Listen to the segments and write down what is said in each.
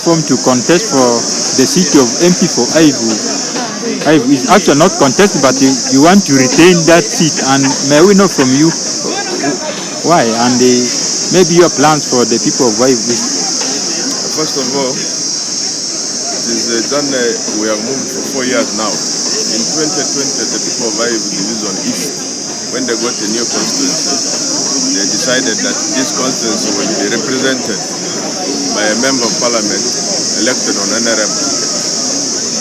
platform to contest for the seat of MP for Ayivu. Ayivu is actually not contested, but you want to retain that seat. And may we know from you why, and maybe your plans for the people of Ayivu? First of all, it is a journey we have moved for 4 years now. In 2020, the people of Ayivu Division East, when they got a new constituency, they decided that this constituency will be represented by a member of parliament elected on NRM.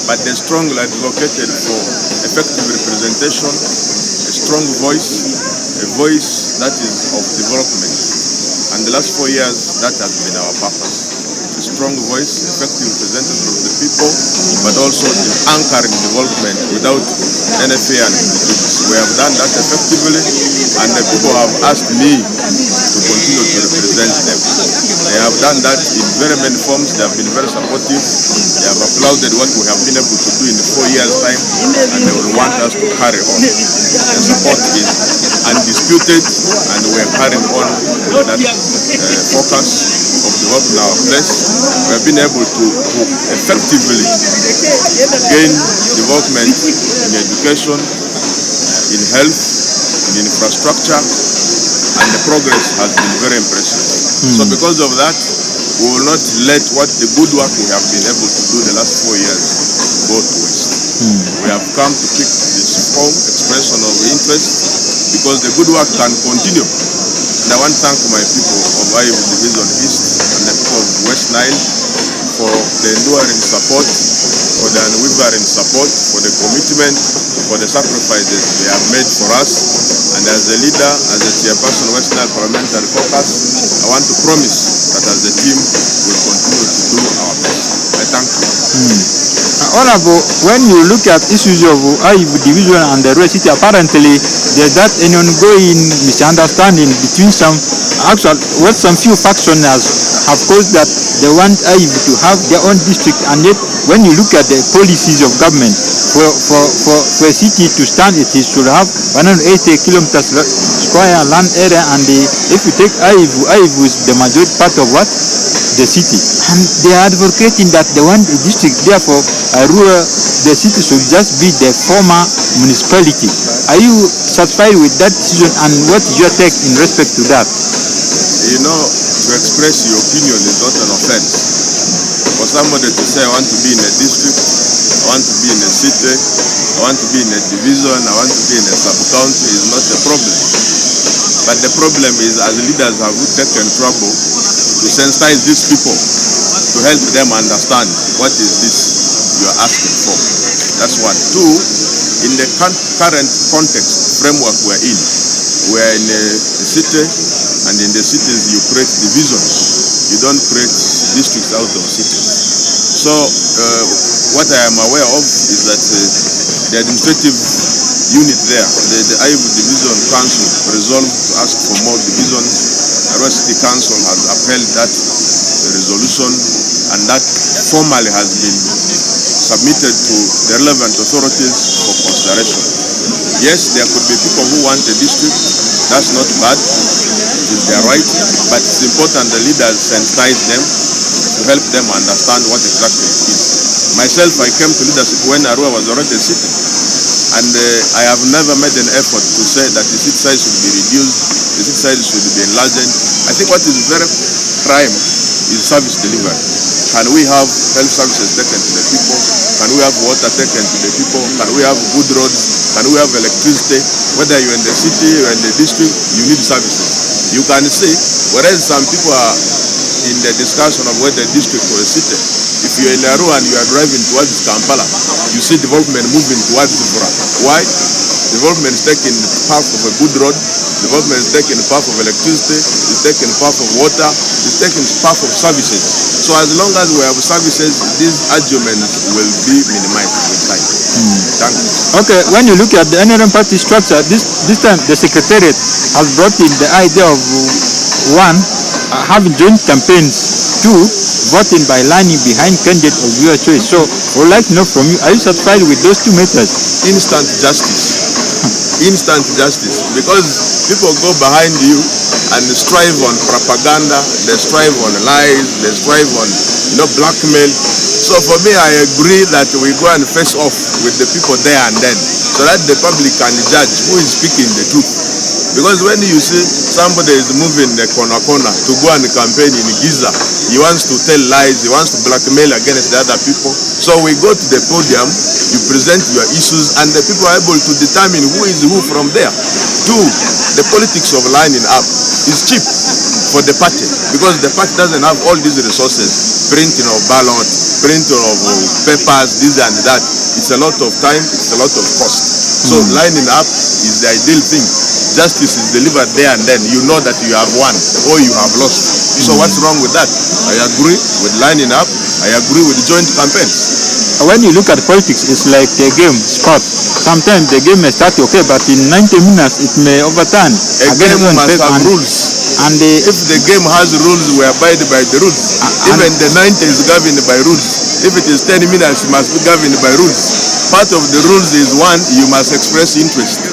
But they strongly advocated for effective representation, a strong voice, a voice that is of development. And the last 4 years, that has been our purpose. A strong voice, effective representative of the people, but also the anchor in development without any fear and prejudice. We have done that effectively, and the people have asked me to continue to represent them. They have done that in very many forms. They have been very supportive. They have applauded what we have been able to do in 4 years' time, and they will want us to carry on. The support is undisputed, and we are carrying on with that focus of developing our place. We have been able to effectively gain development in education, in health, in infrastructure, and the progress has been very impressive. So because of that, we will not let what the good work we have been able to do the last 4 years go to waste. We have come to pick this form, expression of interest, because the good work can continue. And I want to thank my people of Ayivu Division East and the people of West Nile for the enduring support, for the unwavering support, for the commitment, for the sacrifices they have made for us. And as a leader, as a chairperson of West Nile Parliamentary Caucus, I want to promise that as a team, we'll continue to do our best. I thank you. Honorable, when you look at issues of Ayivu Division and the Red City, apparently there's that an ongoing misunderstanding between some few factions have caused that they want Ayivu to have their own district, and yet when you look at the policies of government for a city to stand, it should have 180 kilometers square land area, and if you take Ayivu is the majority part of what? The city, and they are advocating that they want a district, therefore the city should just be the former municipality. Are you satisfied with that decision, and what is your take in respect to that? You know, to express your opinion is not an offense. For somebody to say, I want to be in a district, I want to be in a city, I want to be in a division, I want to be in a sub-county is not a problem. But the problem is, as leaders, have we taken trouble to sensitize these people, to help them understand what is this you are asking for. That's one. Two, in the current context, framework we're in a city, and in the cities you create divisions. You don't create districts out of cities. So what I am aware of is that the administrative unit there, the Ayivu Division Council, resolved to ask for more divisions. The Red City Council has upheld that resolution, and that formally has been submitted to the relevant authorities for consideration. Yes, there could be people who want a district. That's not bad. It is their right, but it's important the leaders sensitize them to help them understand what exactly it is. Myself, I came to leadership when Arua was already a city, and I have never made an effort to say that the city size should be reduced, the city size should be enlarged. I think what is very prime is service delivery. Can we have health services taken to the people? Can we have water taken to the people? Can we have good roads? Can we have electricity? Whether you're in the city or in the district, you need services. You can see, whereas some people are in the discussion of whether a district or a city, if you're in Arua and you are driving towards Kampala, you see development moving towards Zipura. Why? Development is taking the path of a good road, development is taking the path of electricity, is taking the path of water, is taking the path of services. So as long as we have services, these arguments will be minimized with time. Thank you. Okay, when you look at the NRM party structure, this time the secretariat has brought in the idea of having joint campaigns, two, voting by lining behind candidate of your choice. So I would like to know from you, are you satisfied with those two methods? Instant justice. instant justice, because people go behind you and strive on propaganda, they strive on lies, they strive on blackmail. So for me, I agree that we go and face off with the people there and then, so that the public can judge who is speaking the truth. Because when you see somebody is moving the corner to go and campaign in Giza, he wants to tell lies, he wants to blackmail against the other people. So we go to the podium, you present your issues, and the people are able to determine who is who from there. Two, the politics of lining up is cheap for the party, because the party doesn't have all these resources, printing of ballots, printing of papers, this and that. It's a lot of time, it's a lot of cost. So lining up is the ideal thing. Justice is delivered there and then. You know that you have won or you have lost. So what's wrong with that? I agree with lining up. I agree with joint campaigns. When you look at politics, it's like a game, sport. Sometimes the game may start okay, but in 90 minutes it may overturn. A game must have rules. And if the game has rules, we abide by the rules. Even the 90 is governed by rules. If it is 10 minutes, it must be governed by rules. Part of the rules is, one, you must express interest.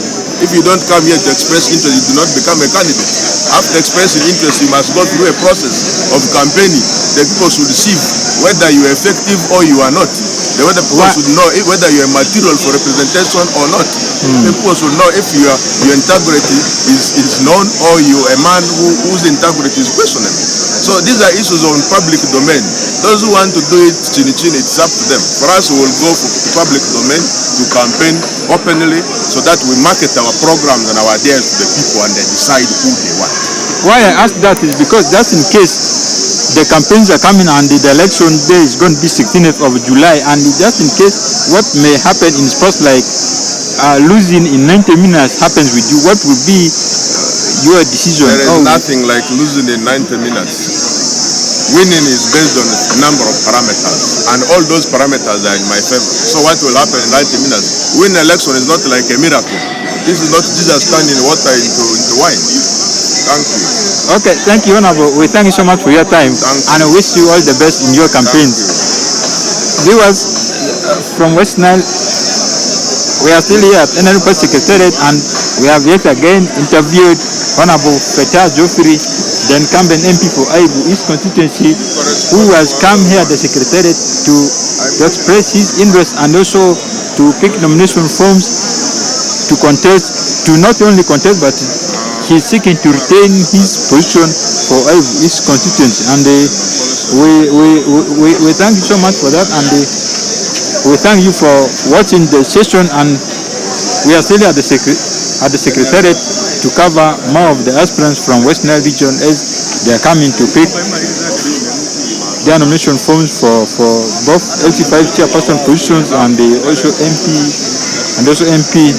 If you don't come here to express interest, you do not become a candidate. After expressing interest, you must go through a process of campaigning. The people should see whether you are effective or you are not. The other people should know whether you are material for representation or not. People should know if your integrity is known or you are a man whose integrity is questionable. So these are issues on public domain. Those who want to do it chin-chin, it's up to them. For us, we will go for public domain to campaign openly so that we market our programs and our ideas to the people and they decide who they want. Why I ask that is because just in case the campaigns are coming and the election day is going to be 16th of July, and just in case what may happen in sports like losing in 90 minutes happens with you, what would be your decision? There is nothing like losing in 90 minutes. Winning is based on a number of parameters, and all those parameters are in my favor. So what will happen in 90 minutes? Winning election is not like a miracle. This is not Jesus turning water into wine. Thank you. Okay, thank you, Honorable. We thank you so much for your time, and I wish you all the best in your campaigns. Viewers from West Nile, we are still here at NRM Secretariat, and we have yet again interviewed Honorable Feta Joffrey, the incumbent MP for Ayivu East constituency, who has come here at the Secretariat to express his interest and also to pick nomination forms to contest, to not only contest, but he's seeking to retain his position for Ayivu East constituency. And we thank you so much for that, and we thank you for watching the session, and we are still at the Secretariat to cover more of the aspirants from West Nile region as they are coming to pick their nomination forms for both LC5 chairperson positions and also MP